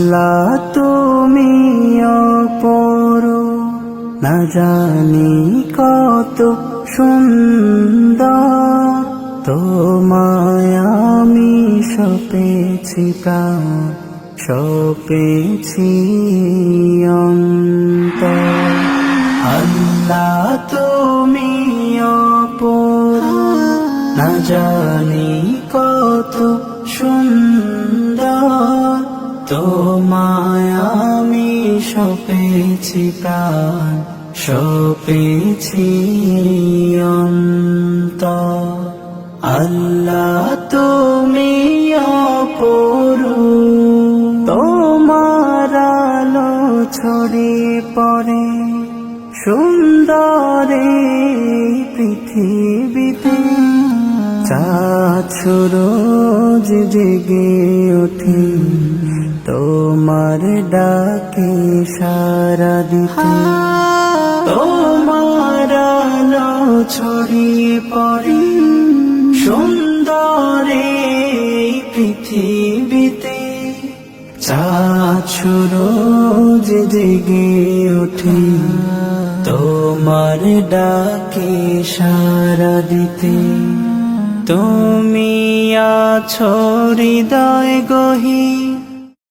আল্লাহ তুমি অপরূপ, না জানি কত সুন্দর, তোমায় আমি সপেছি প্রাণ, সপেছি অন্তর। আল্লাহ তুমি অপরূপ, না জানি কত সুন্দর, তোমায় আমি সপেছি প্রাণ, সপেছি অন্তর। আল্লাহ তুমি অপরূপ, তোমার আলো ছড়িয়ে পড়ে সুন্দরে পৃথিবীতে, চাঁদ সূরজ জেগে ওঠে তোমার ডাকে সাড়া দিতে। তোমার আলো ছড়িয়ে পড়ে সুন্দরে পৃথিবীতে, চাঁদ সূরজ জেগে ওঠে তোমার ডাকে সাড়া দিতে। তুমি আছো হৃদয় গহীন